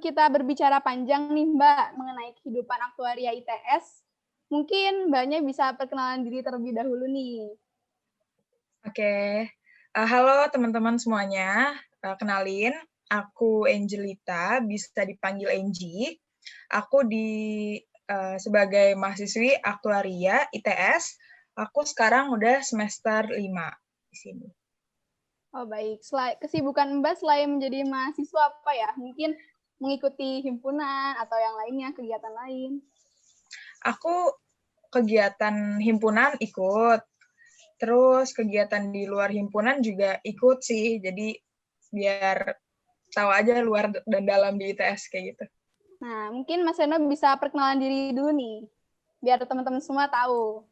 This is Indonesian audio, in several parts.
kita berbicara panjang nih Mbak mengenai kehidupan aktuaria ITS, mungkin Mbaknya bisa perkenalan diri terlebih dahulu nih. Oke, halo teman-teman semuanya. Kenalin, aku Angelita, bisa dipanggil Angie. Aku sebagai mahasiswi aktuaria ITS. Aku sekarang udah semester 5 di sini. Oh baik, kesibukan Mbak selain menjadi mahasiswa apa ya? Mungkin mengikuti himpunan atau yang lainnya, kegiatan lain? Aku kegiatan himpunan ikut, terus kegiatan di luar himpunan juga ikut sih, jadi biar tahu aja luar dan dalam di ITS kayak gitu. Nah, mungkin Mas Reno bisa perkenalan diri dulu nih, biar teman-teman semua tahu.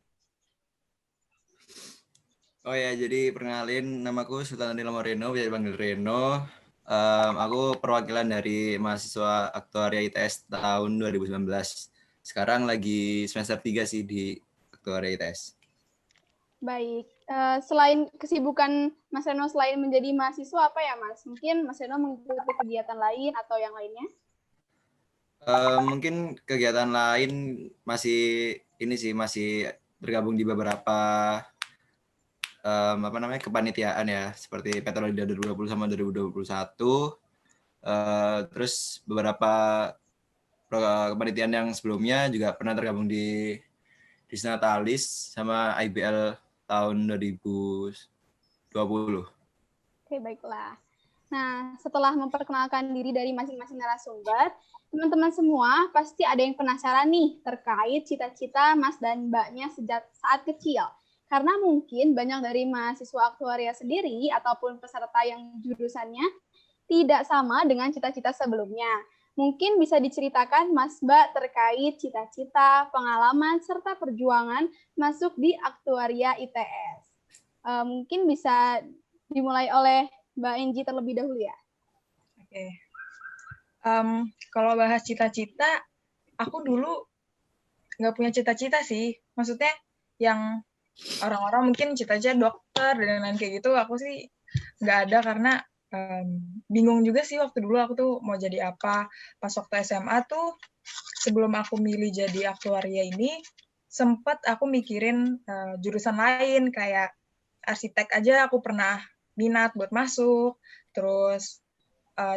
Oh ya, jadi perkenalin, namaku Sultan Adil Moreno, bisa dipanggil Reno. Aku perwakilan dari mahasiswa aktuaria ITS tahun 2019. Sekarang lagi semester 3 sih di aktuaria ITS. Baik, selain kesibukan Mas Reno selain menjadi mahasiswa apa ya Mas? Mungkin Mas Reno mengikuti kegiatan lain atau yang lainnya? Mungkin kegiatan lain masih bergabung di beberapa kepanitiaan ya, seperti Petrolida 2020 sama 2021. Terus beberapa kepanitiaan yang sebelumnya juga pernah tergabung di Disnatalis sama IBL tahun 2020. Oke, baiklah. Nah, setelah memperkenalkan diri dari masing-masing narasumber, teman-teman semua pasti ada yang penasaran nih terkait cita-cita Mas dan Mbaknya sejak saat kecil. Karena mungkin banyak dari mahasiswa aktuaria sendiri ataupun peserta yang jurusannya tidak sama dengan cita-cita sebelumnya. Mungkin bisa diceritakan Mas Mbak terkait cita-cita, pengalaman, serta perjuangan masuk di aktuaria ITS. Mungkin bisa dimulai oleh Mbak Enji terlebih dahulu ya. Oke. Kalau bahas cita-cita, aku dulu nggak punya cita-cita sih. Maksudnya yang orang-orang mungkin cita-cita dokter dan lain-lain kayak gitu, aku sih nggak ada karena bingung juga sih waktu dulu aku tuh mau jadi apa. Pas waktu SMA tuh sebelum aku milih jadi aktuaria ini, sempat aku mikirin jurusan lain kayak arsitek aja aku pernah minat buat masuk, terus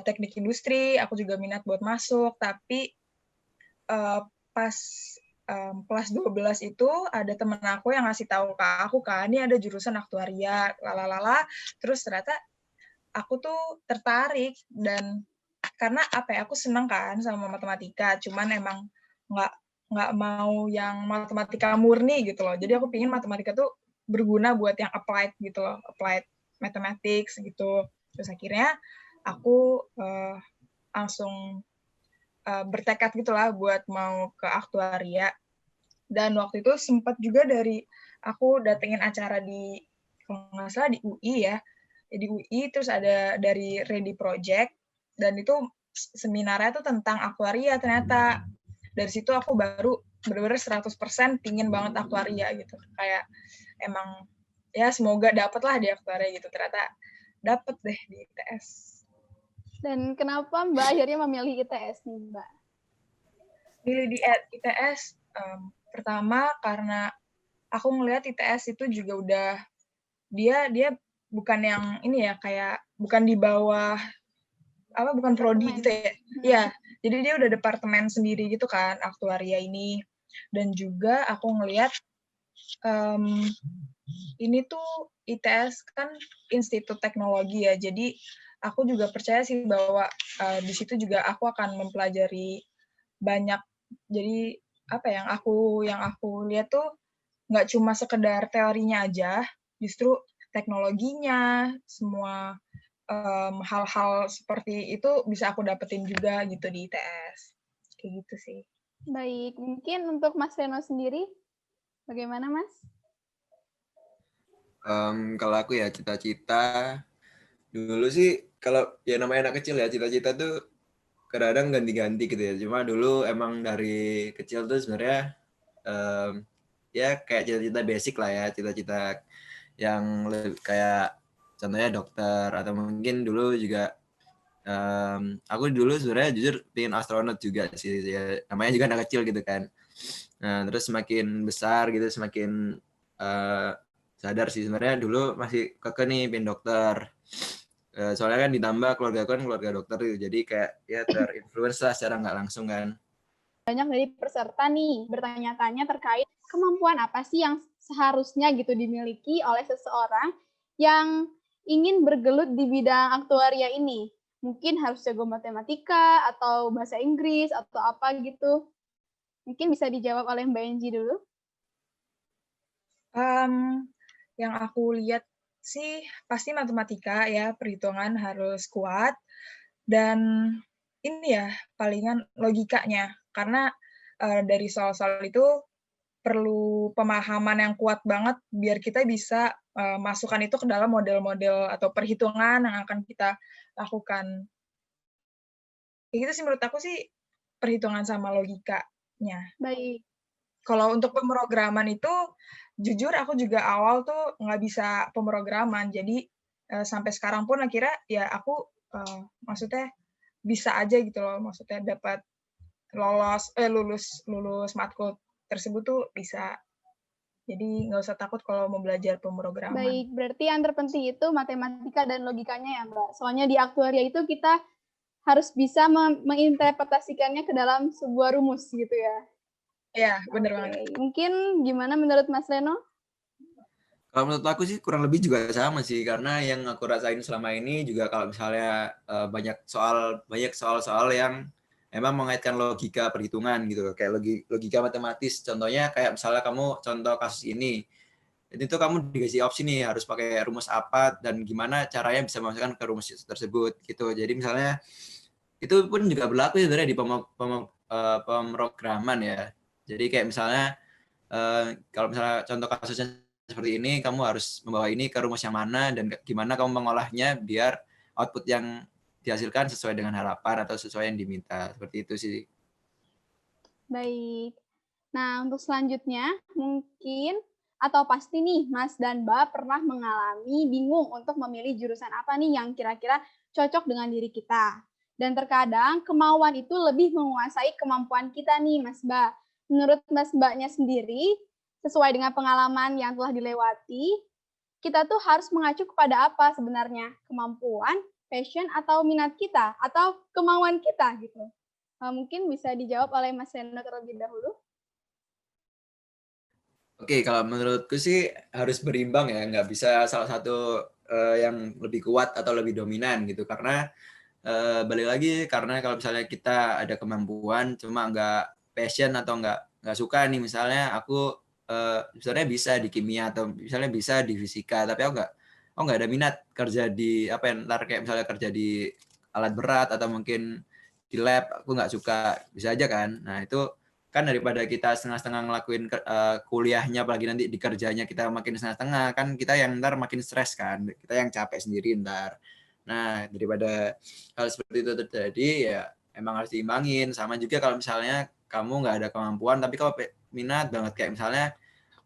teknik industri aku juga minat buat masuk, tapi pas kelas 12 itu ada temen aku yang ngasih tahu ke aku kan, ini ada jurusan aktuaria, lalalala, terus ternyata aku tuh tertarik dan karena apa ya, aku seneng kan sama matematika, cuman emang nggak mau yang matematika murni gitu loh. Jadi aku pingin matematika tuh berguna buat yang applied gitu loh, applied mathematics gitu. Terus akhirnya aku langsung bertekad gitulah buat mau ke aktuaria. Dan waktu itu sempat juga aku datengin acara kalau nggak salah di UI ya, di UI terus ada dari Ready Project dan itu seminarnya tuh tentang aktuaria ternyata. Dari situ aku baru bener-bener 100% pingin banget aktuaria gitu, kayak emang ya semoga dapet lah di aktuaria gitu, ternyata dapet deh di ITS. Dan kenapa Mbak akhirnya memilih ITS nih Mbak? Milih di ITS pertama karena aku ngelihat ITS itu juga udah dia bukan yang ini ya, kayak bukan di bawah bukan prodi gitu ya. Iya, jadi dia udah departemen sendiri gitu kan aktuaria ini. Dan juga aku ngelihat ini tuh ITS kan Institut Teknologi ya. Jadi aku juga percaya sih bahwa di situ juga aku akan mempelajari banyak. Jadi apa yang aku lihat tuh nggak cuma sekedar teorinya aja, justru teknologinya, semua hal-hal seperti itu bisa aku dapetin juga gitu di ITS. Kayak gitu sih. Baik, mungkin untuk Mas Reno sendiri, bagaimana Mas? Kalau aku ya cita-cita, dulu sih kalau ya namanya anak kecil ya, cita-cita tuh kadang-kadang ganti-ganti gitu ya. Cuma dulu emang dari kecil tuh sebenarnya ya kayak cita-cita basic lah ya, cita-cita yang kayak contohnya dokter atau mungkin dulu juga Aku dulu sebenarnya jujur pengen astronot juga sih, ya namanya juga anak kecil gitu kan. Nah terus semakin besar gitu semakin sadar sih sebenarnya dulu masih keke nih pengen dokter. Soalnya kan ditambah keluarga aku kan keluarga dokter gitu, jadi kayak ya terinfluence lah secara nggak langsung kan. Banyak dari peserta nih bertanya-tanya terkait kemampuan apa sih yang seharusnya gitu dimiliki oleh seseorang yang ingin bergelut di bidang aktuaria ini. Mungkin harus jago matematika atau bahasa Inggris atau apa gitu. Mungkin bisa dijawab oleh Mbak Enji dulu. Yang aku lihat sih pasti matematika ya, perhitungan harus kuat. Dan ini ya, palingan logikanya. Karena dari soal-soal itu perlu pemahaman yang kuat banget biar kita bisa masukkan itu ke dalam model-model atau perhitungan yang akan kita lakukan. Kayak gitu sih menurut aku sih perhitungan sama logikanya. Baik. Kalau untuk pemrograman itu, jujur aku juga awal tuh nggak bisa pemrograman. Jadi sampai sekarang pun akhirnya ya aku maksudnya bisa aja gitu loh. Maksudnya dapat lulus matkul tersebut tuh bisa. Jadi nggak usah takut kalau mau belajar pemrograman. Baik, berarti yang terpenting itu matematika dan logikanya ya Mbak. Soalnya di aktuaria itu kita harus bisa menginterpretasikannya ke dalam sebuah rumus gitu ya. Iya, bener banget. Mungkin gimana menurut Mas Reno? Kalau menurut aku sih kurang lebih juga sama sih, karena yang aku rasain selama ini juga kalau misalnya banyak soal-soal yang emang mengaitkan logika perhitungan gitu, kayak logika matematis. Contohnya kayak misalnya kamu contoh kasus ini, itu kamu dikasih opsi nih harus pakai rumus apa dan gimana caranya bisa memasukkan ke rumus tersebut gitu. Jadi misalnya itu pun juga berlaku sebenarnya di pemrograman ya. Jadi kayak misalnya kalau misalnya contoh kasusnya seperti ini, kamu harus membawa ini ke rumus yang mana dan gimana kamu mengolahnya biar output yang dihasilkan sesuai dengan harapan atau sesuai yang diminta. Seperti itu sih. Baik. Nah, untuk selanjutnya mungkin atau pasti nih Mas dan Mbak pernah mengalami bingung untuk memilih jurusan apa nih yang kira-kira cocok dengan diri kita. Dan terkadang kemauan itu lebih menguasai kemampuan kita nih Mas Mbak. Menurut Mas Mbaknya sendiri, sesuai dengan pengalaman yang telah dilewati, kita tuh harus mengacu kepada apa sebenarnya? Kemampuan, passion, atau minat kita? Atau kemauan kita gitu? Mungkin bisa dijawab oleh Mas Reno terlebih dahulu. Oke, kalau menurutku sih harus berimbang ya, nggak bisa salah satu yang lebih kuat atau lebih dominan gitu, karena balik lagi karena kalau misalnya kita ada kemampuan cuma nggak passion atau nggak suka nih, misalnya aku misalnya bisa di kimia atau misalnya bisa di fisika, tapi aku nggak ada minat kerja di apa ya, ntar kayak misalnya kerja di alat berat atau mungkin di lab, aku nggak suka, bisa aja kan. Nah itu kan daripada kita setengah-setengah ngelakuin kuliahnya, apalagi nanti di kerjanya kita makin setengah-setengah, kan kita yang ntar makin stres kan, kita yang capek sendiri ntar. Nah daripada hal seperti itu terjadi ya emang harus diimbangin. Sama juga kalau misalnya kamu nggak ada kemampuan tapi kamu minat banget, kayak misalnya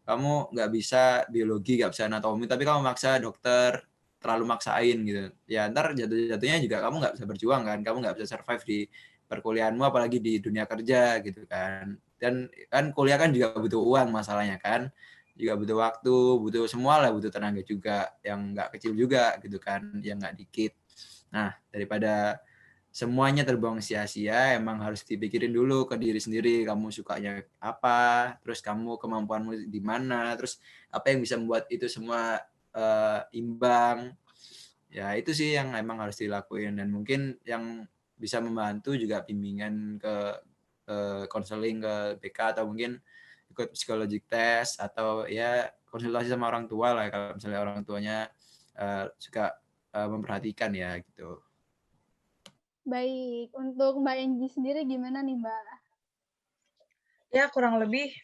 kamu nggak bisa biologi, nggak bisa anatomi, tapi kamu maksa dokter, terlalu maksain gitu ya, ntar jatuhnya juga kamu nggak bisa berjuang kan, kamu nggak bisa survive di perkuliahanmu apalagi di dunia kerja gitu kan. Dan kan kuliah kan juga butuh uang masalahnya kan, juga butuh waktu, butuh semua lah, butuh tenaga juga yang nggak kecil juga gitu kan, yang nggak dikit. Nah daripada semuanya terbuang sia-sia, emang harus dipikirin dulu ke diri sendiri, kamu sukanya apa, terus kamu kemampuanmu di mana, terus apa yang bisa membuat itu semua imbang. Ya itu sih yang emang harus dilakuin, dan mungkin yang bisa membantu juga bimbingan ke konseling ke BK atau mungkin ikut psikologik test atau ya konsultasi sama orang tua lah kalau misalnya orang tuanya suka memperhatikan ya gitu. Baik, untuk Mbak Enji sendiri gimana nih Mbak? Ya kurang lebih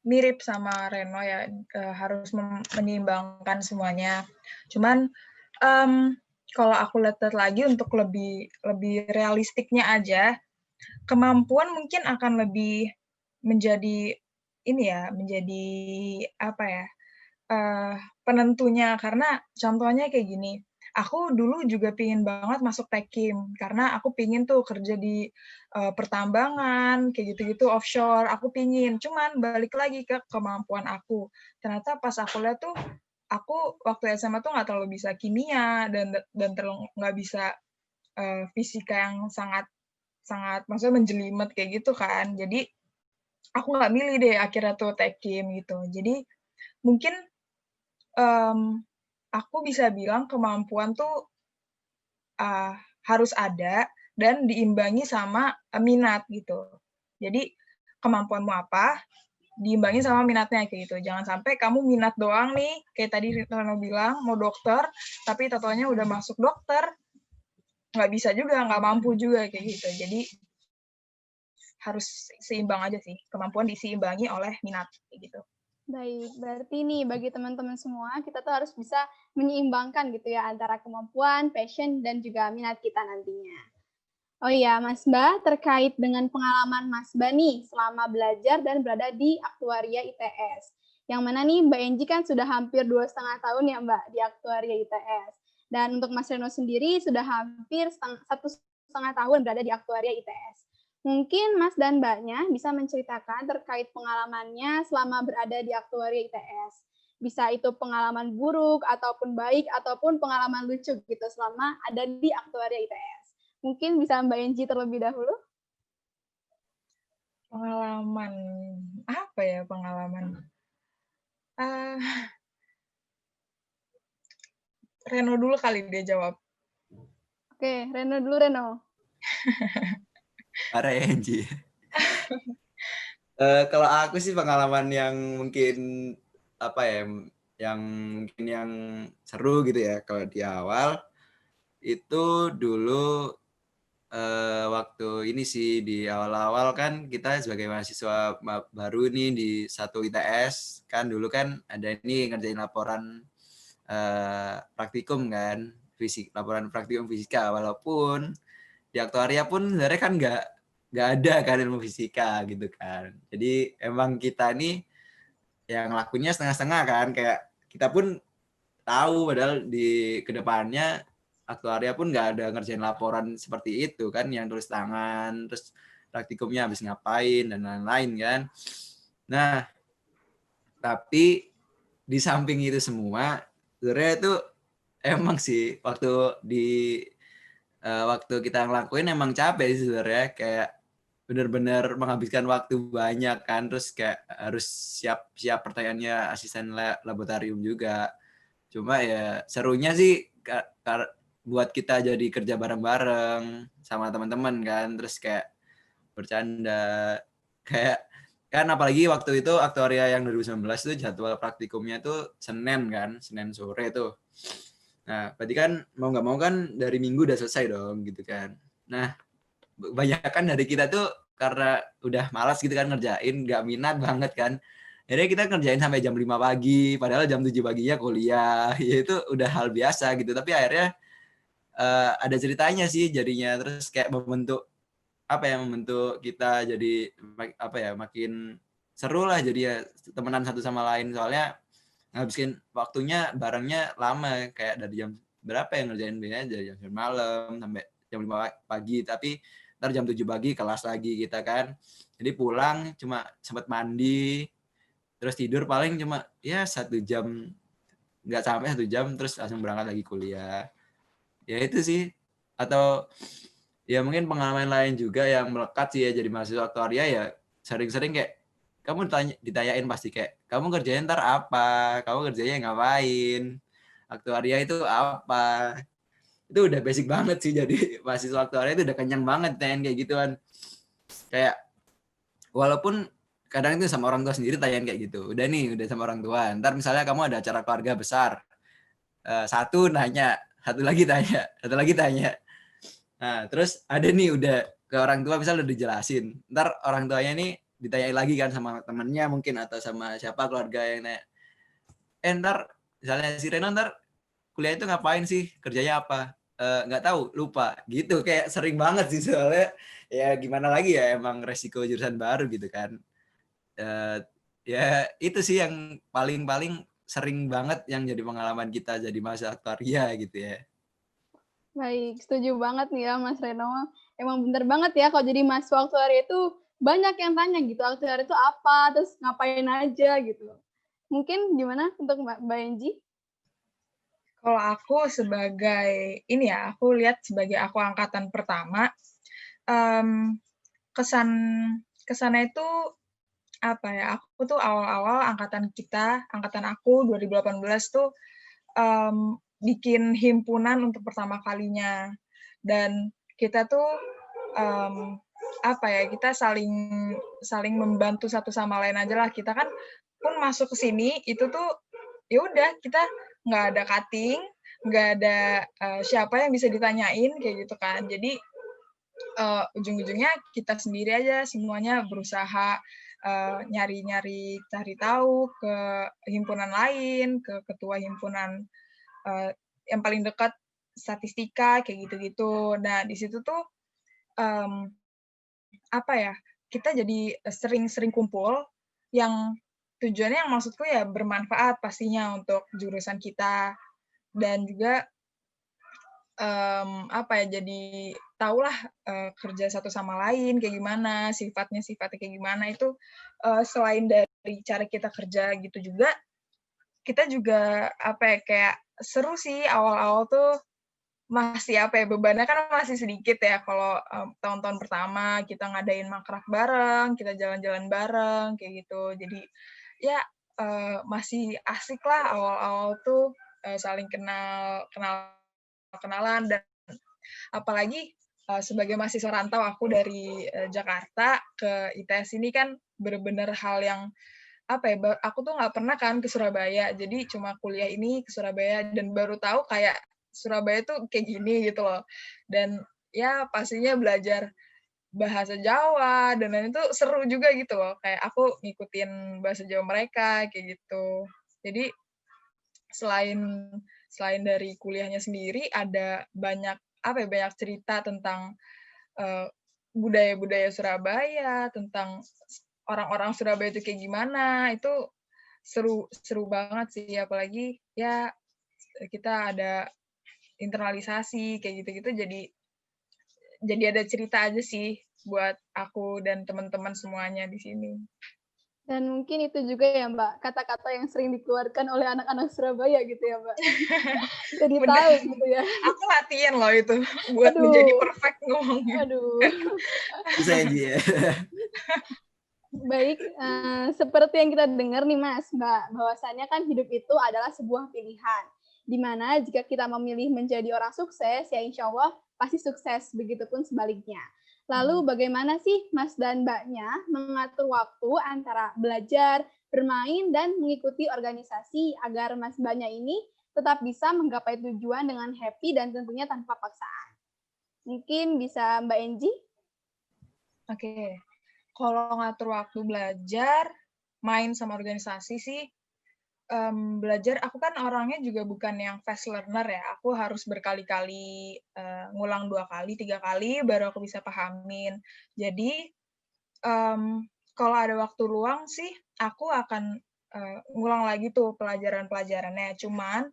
mirip sama Reno ya, harus menyeimbangkan semuanya. Cuman kalau aku lihat lagi untuk lebih realistiknya aja, kemampuan mungkin akan lebih menjadi ini ya, menjadi apa ya, penentunya. Karena contohnya kayak gini, aku dulu juga pingin banget masuk Tekim karena aku pingin tuh kerja di pertambangan kayak gitu-gitu offshore. Aku pingin, cuman balik lagi ke kemampuan aku. Ternyata pas aku lihat tuh aku waktu SMA tuh nggak terlalu bisa kimia dan terlalu nggak bisa fisika yang sangat sangat maksudnya menjelimet kayak gitu kan. Jadi aku nggak milih deh akhirnya tuh Tekim gitu. Jadi mungkin aku bisa bilang kemampuan tuh harus ada dan diimbangi sama minat gitu. Jadi kemampuanmu apa, diimbangi sama minatnya kayak gitu. Jangan sampai kamu minat doang nih, kayak tadi Rino bilang mau dokter, tapi tatonya udah masuk dokter, nggak bisa juga, nggak mampu juga kayak gitu. Jadi harus seimbang aja sih, kemampuan diseimbangi oleh minat kayak gitu. Baik, berarti nih bagi teman-teman semua, kita tuh harus bisa menyeimbangkan gitu ya antara kemampuan, passion, dan juga minat kita nantinya. Oh iya, Mas Ba, terkait dengan pengalaman Mas Ba nih selama belajar dan berada di Aktuaria ITS. Yang mana nih Mbak Enji kan sudah hampir 2,5 tahun ya Mbak di Aktuaria ITS. Dan untuk Mas Reno sendiri sudah hampir 1,5 tahun berada di Aktuaria ITS. Mungkin Mas dan Mbaknya bisa menceritakan terkait pengalamannya selama berada di Aktuaria ITS. Bisa itu pengalaman buruk, ataupun baik, ataupun pengalaman lucu gitu selama ada di Aktuaria ITS. Mungkin bisa Mbak Enji terlebih dahulu. Pengalaman, apa ya pengalaman? Reno dulu kali dia jawab. Oke, Reno dulu, Reno. Parah ya, Enji. Kalau aku sih pengalaman yang mungkin apa ya, yang mungkin yang seru gitu ya kalau di awal itu dulu waktu ini sih di awal-awal kan kita sebagai mahasiswa baru nih di satu ITS kan dulu kan ada ini ngerjain laporan praktikum kan laporan praktikum fisika, walaupun di aktuaria pun sebenarnya kan nggak ada kan ilmu fisika gitu kan. Jadi emang kita nih yang ngelakuinnya setengah-setengah kan, kayak kita pun tahu padahal di kedepannya aktuaria pun nggak ada ngerjain laporan seperti itu kan, yang tulis tangan terus praktikumnya habis ngapain dan lain-lain kan. Nah tapi di samping itu semua sebenarnya itu emang sih waktu kita ngelakuin emang capek sih sebenarnya, kayak benar-benar menghabiskan waktu banyak kan, terus kayak harus siap pertanyaannya asisten laboratorium juga. Cuma ya serunya sih buat kita jadi kerja bareng-bareng sama teman-teman kan, terus kayak bercanda kayak kan, apalagi waktu itu aktuaria yang 2019 itu jadwal praktikumnya tuh Senin kan, Senin sore tuh. Nah berarti kan mau nggak mau kan dari Minggu udah selesai dong gitu kan. Nah kebanyakan dari kita tuh karena udah malas gitu kan ngerjain, nggak minat banget kan, akhirnya kita ngerjain sampai jam 5 pagi, padahal jam 7 paginya kuliah. Ya itu udah hal biasa gitu, tapi akhirnya ada ceritanya sih jadinya, terus kayak membentuk kita jadi apa ya, makin seru lah jadi ya, temenan satu sama lain, soalnya ngabisin waktunya barengnya lama, kayak dari jam berapa yang ngerjain biasanya dari jam 9 malam sampai jam 5 pagi, tapi ntar jam 7 pagi kelas lagi kita kan, jadi pulang cuma sempat mandi terus tidur paling cuma ya 1 jam, nggak sampai 1 jam, terus langsung berangkat lagi kuliah. Ya itu sih. Atau ya mungkin pengalaman lain juga yang melekat sih ya jadi mahasiswa aktuaria, ya sering-sering kayak kamu ditanyain pasti kayak kamu kerjanya ntar apa, kamu kerjanya ngapain, aktuaria itu apa. Itu udah basic banget sih, jadi mahasiswa aktuaria itu udah kenyang banget tanyain kayak gituan. Kayak walaupun kadang itu sama orang tua sendiri tanyain kayak gitu, udah sama orang tua, ntar misalnya kamu ada acara keluarga besar, satu lagi tanya. Nah terus ada nih udah ke orang tua misalnya udah dijelasin, ntar orang tuanya nih ditanyain lagi kan sama temennya mungkin atau sama siapa keluarga yang nanya, ntar misalnya si Reno ntar kuliah itu ngapain sih, kerjanya apa, nggak tahu, lupa gitu. Kayak sering banget sih, soalnya ya gimana lagi ya, emang resiko jurusan baru gitu kan. Ya itu sih yang paling sering banget yang jadi pengalaman kita jadi mahasiswa aktuaria gitu ya. Baik, setuju banget nih ya Mas Reno. Emang bener banget ya kalau jadi mahasiswa aktuaria itu banyak yang tanya gitu, aktuaria itu apa, terus ngapain aja gitu. Mungkin gimana untuk Mbak Enji? Kalau aku sebagai ini ya, aku lihat sebagai aku angkatan pertama, kesan kesannya itu apa ya? Aku tuh awal-awal angkatan aku 2018 tuh bikin himpunan untuk pertama kalinya, dan kita tuh apa ya? Kita saling membantu satu sama lain aja lah. Kita kan pun masuk ke sini itu tuh ya udah kita nggak ada cutting, nggak ada siapa yang bisa ditanyain kayak gitu kan. Jadi ujung-ujungnya kita sendiri aja semuanya berusaha nyari-nyari cari tahu ke himpunan lain, ke ketua himpunan yang paling dekat statistika kayak gitu-gitu. Nah di situ tuh apa ya, kita jadi sering-sering kumpul yang tujuannya yang maksudku ya bermanfaat pastinya untuk jurusan kita, dan juga apa ya, jadi tahulah kerja satu sama lain kayak gimana, sifatnya kayak gimana itu, selain dari cara kita kerja gitu juga, kita juga apa ya, kayak seru sih awal-awal tuh masih apa ya, bebannya kan masih sedikit ya kalau tahun-tahun pertama kita ngadain makrab bareng, kita jalan-jalan bareng kayak gitu. Jadi ya masih asik lah awal-awal tuh saling kenalan, dan apalagi sebagai mahasiswa rantau aku dari Jakarta ke ITS ini kan bener-bener hal yang apa ya, aku tuh nggak pernah kan ke Surabaya, jadi cuma kuliah ini ke Surabaya dan baru tahu kayak Surabaya tuh kayak gini gitu loh. Dan ya pastinya belajar bahasa Jawa dan lain itu seru juga gitu loh, kayak aku ngikutin bahasa Jawa mereka kayak gitu. Jadi selain selain dari kuliahnya sendiri ada banyak apa ya, banyak cerita tentang budaya-budaya Surabaya, tentang orang-orang Surabaya itu kayak gimana, itu seru banget sih, apalagi ya kita ada internalisasi kayak gitu-gitu, jadi ada cerita aja sih buat aku dan teman-teman semuanya di sini. Dan mungkin itu juga ya Mbak, kata-kata yang sering dikeluarkan oleh anak-anak Surabaya gitu ya Mbak. Jadi tahu gitu ya. Aku latihan loh itu buat menjadi perfect ngomongnya. Aduh. Bisa Enji ya. Baik, seperti yang kita dengar nih Mas, Mbak, bahwasannya kan hidup itu adalah sebuah pilihan. Di mana jika kita memilih menjadi orang sukses, ya insya Allah pasti sukses, begitupun sebaliknya. Lalu bagaimana sih Mas dan Mbaknya mengatur waktu antara belajar, bermain, dan mengikuti organisasi agar Mas Mbaknya ini tetap bisa menggapai tujuan dengan happy dan tentunya tanpa paksaan? Mungkin bisa Mbak Enji? Oke. Kalau ngatur waktu belajar, main sama organisasi sih, belajar aku kan orangnya juga bukan yang fast learner ya, aku harus berkali-kali ngulang 2 kali, 3 kali baru aku bisa pahamin. Jadi, kalau ada waktu luang sih aku akan ngulang lagi tuh pelajaran-pelajarannya. Cuman,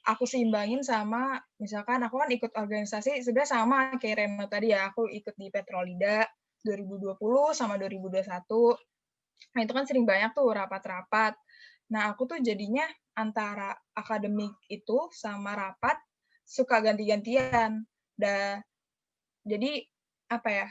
aku seimbangin sama misalkan aku kan ikut organisasi sebenarnya sama kayak Reno tadi ya, aku ikut di Petrolida 2020 sama 2021. Nah, itu kan sering banyak tuh rapat-rapat. Nah, aku tuh jadinya antara akademik itu sama rapat suka ganti-gantian. Jadi apa ya?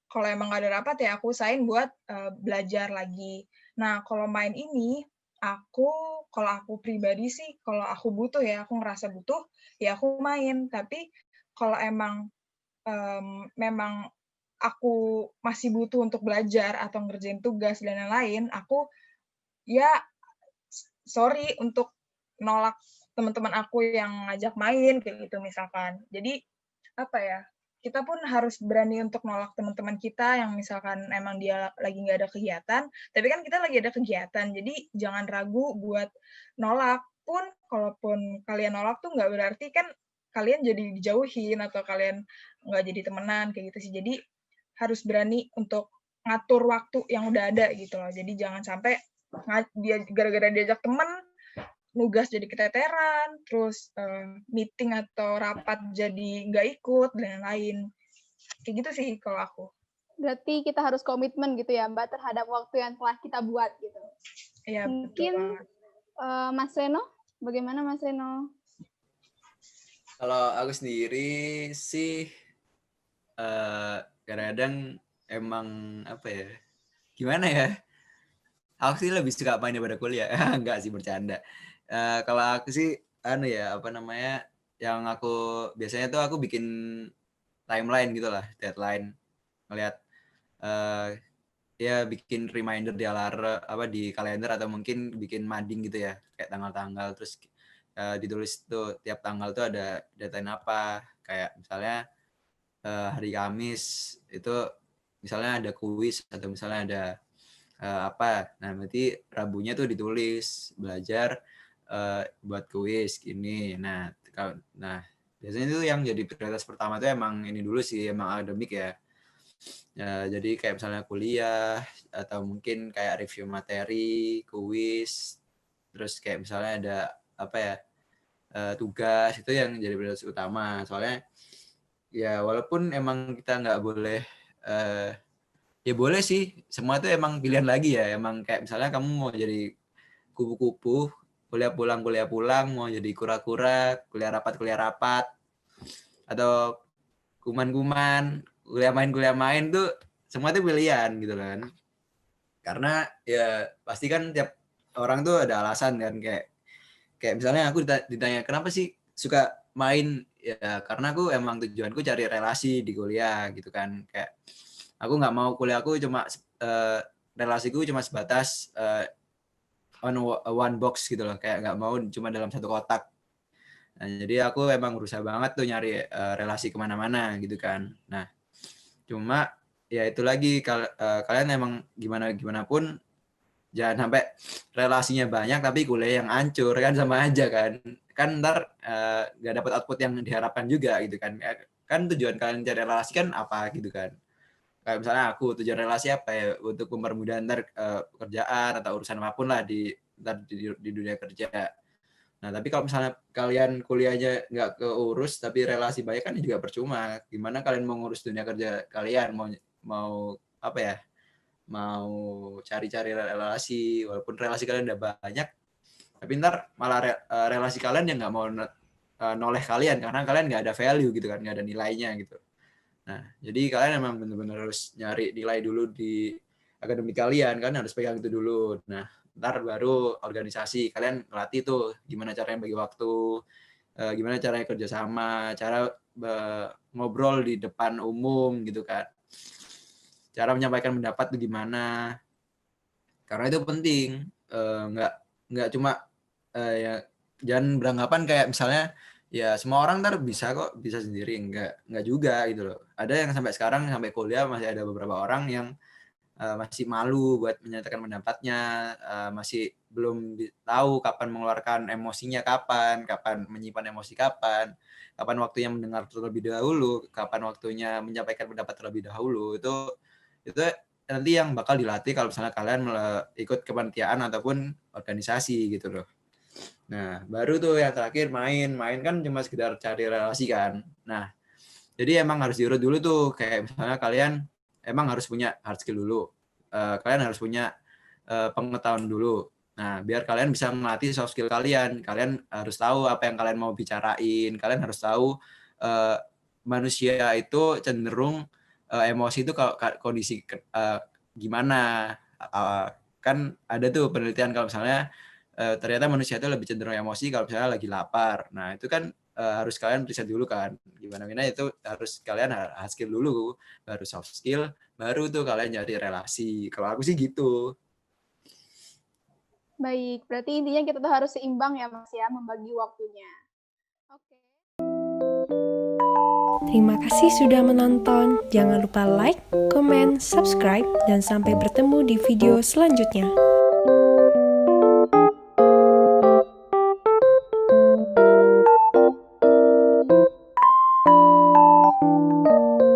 Kalau emang nggak ada rapat ya aku usahain buat belajar lagi. Nah, kalau main ini kalau aku pribadi sih kalau aku butuh ya, aku ngerasa butuh, ya aku main. Tapi kalau emang memang aku masih butuh untuk belajar atau ngerjain tugas dan lain-lain, aku ya sorry untuk nolak teman-teman aku yang ngajak main kayak gitu misalkan. Jadi apa ya, kita pun harus berani untuk nolak teman-teman kita yang misalkan emang dia lagi nggak ada kegiatan, tapi kan kita lagi ada kegiatan, jadi jangan ragu buat nolak. Pun kalaupun kalian nolak tuh nggak berarti kan kalian jadi dijauhin atau kalian nggak jadi temenan kayak gitu sih. Jadi harus berani untuk ngatur waktu yang udah ada gitu loh. Jadi jangan sampai dia gara-gara diajak temen nugas jadi keteteran, terus meeting atau rapat jadi nggak ikut, dan lain-lain. Kayak gitu sih kalau aku. Berarti kita harus komitmen gitu ya Mbak terhadap waktu yang telah kita buat gitu. Iya, betul Mungkin banget. Mas Reno, bagaimana Mas Reno? Kalau aku sendiri sih kadang-kadang emang apa ya, gimana ya, aku sih lebih suka main daripada kuliah. Enggak sih, bercanda. Kalau aku sih yang aku biasanya tuh aku bikin timeline gitu lah, deadline, ngeliat ya bikin reminder di di kalender, atau mungkin bikin mading gitu ya, kayak tanggal-tanggal, terus ditulis tuh tiap tanggal tuh ada deadline apa. Kayak misalnya hari Kamis itu misalnya ada kuis, atau misalnya ada apa. Nah, berarti Rabunya tuh ditulis belajar buat kuis gini. Nah, biasanya itu yang jadi prioritas pertama tuh emang ini dulu sih, emang akademik ya. Jadi kayak misalnya kuliah, atau mungkin kayak review materi, kuis, terus kayak misalnya ada apa ya, tugas, itu yang jadi prioritas utama. Soalnya ya walaupun emang kita nggak boleh ya boleh sih, semua itu emang pilihan lagi ya. Emang kayak misalnya kamu mau jadi kupu-kupu, kuliah pulang, mau jadi kura-kura, kuliah rapat, atau kuman-kuman, kuliah main tuh semua itu pilihan gitu kan. Karena ya pasti kan tiap orang tuh ada alasan kan, kayak misalnya aku ditanya kenapa sih suka main, ya karena aku emang tujuanku cari relasi di kuliah gitu kan. Kayak aku nggak mau kuliahku cuma relasiku cuma sebatas on one box gitu loh, kayak nggak mau cuma dalam satu kotak. Nah, jadi aku emang berusaha banget tuh nyari relasi kemana-mana gitu kan. Nah, cuma ya itu lagi, kalian emang gimana pun jangan sampai relasinya banyak tapi kuliah yang hancur, kan sama aja kan ntar nggak dapat output yang diharapkan juga gitu kan. Kan tujuan kalian cari relasi kan apa gitu kan. Kayak misalnya aku tujuan relasi apa ya, untuk mempermudah ntar pekerjaan atau urusan apapun lah di dunia kerja. Nah, tapi kalau misalnya kalian kuliahnya nggak keurus tapi relasi banyak, kan juga percuma. Gimana kalian mau ngurus dunia kerja kalian, mau apa ya, mau cari-cari relasi, walaupun relasi kalian udah banyak, tapi ntar malah relasi kalian yang nggak mau noleh kalian karena kalian nggak ada value gitu kan, nggak ada nilainya gitu. Nah, jadi kalian emang benar-benar harus nyari nilai dulu di akademik kalian, kan harus pegang itu dulu. Nah, ntar baru organisasi, kalian ngelatih tuh gimana caranya bagi waktu, gimana caranya kerjasama, cara ngobrol di depan umum gitu kan, cara menyampaikan pendapat tuh gimana. Karena itu penting. Nggak cuma ya, jangan beranggapan kayak misalnya ya semua orang ntar bisa kok, bisa sendiri, enggak juga gitu loh. Ada yang sampai sekarang, sampai kuliah masih ada beberapa orang yang masih malu buat menyatakan pendapatnya, masih belum tahu kapan mengeluarkan emosinya, kapan menyimpan emosi, kapan waktunya mendengar terlebih dahulu, kapan waktunya menyampaikan pendapat terlebih dahulu. Itu nanti yang bakal dilatih kalau misalnya kalian ikut kepanitiaan ataupun organisasi gitu loh. Nah, baru tuh yang terakhir main kan cuma sekedar cari relasi kan. Nah, jadi emang harus diurut dulu tuh, kayak misalnya kalian emang harus punya hard skill dulu. Kalian harus punya pengetahuan dulu. Nah, biar kalian bisa melatih soft skill kalian. Kalian harus tahu apa yang kalian mau bicarain. Kalian harus tahu manusia itu cenderung emosi itu kalau kondisi gimana. Kan ada tuh penelitian kalau misalnya ternyata manusia itu lebih cenderung emosi kalau misalnya lagi lapar. Nah, itu kan harus kalian riset dulu kan. Gimana itu harus kalian hard skill dulu, baru soft skill, baru tuh kalian cari relasi. Kalau aku sih gitu. Baik, berarti intinya kita tuh harus seimbang ya Mas ya, membagi waktunya. Oke. Terima kasih sudah menonton. Jangan lupa like, comment, subscribe, dan sampai bertemu di video selanjutnya.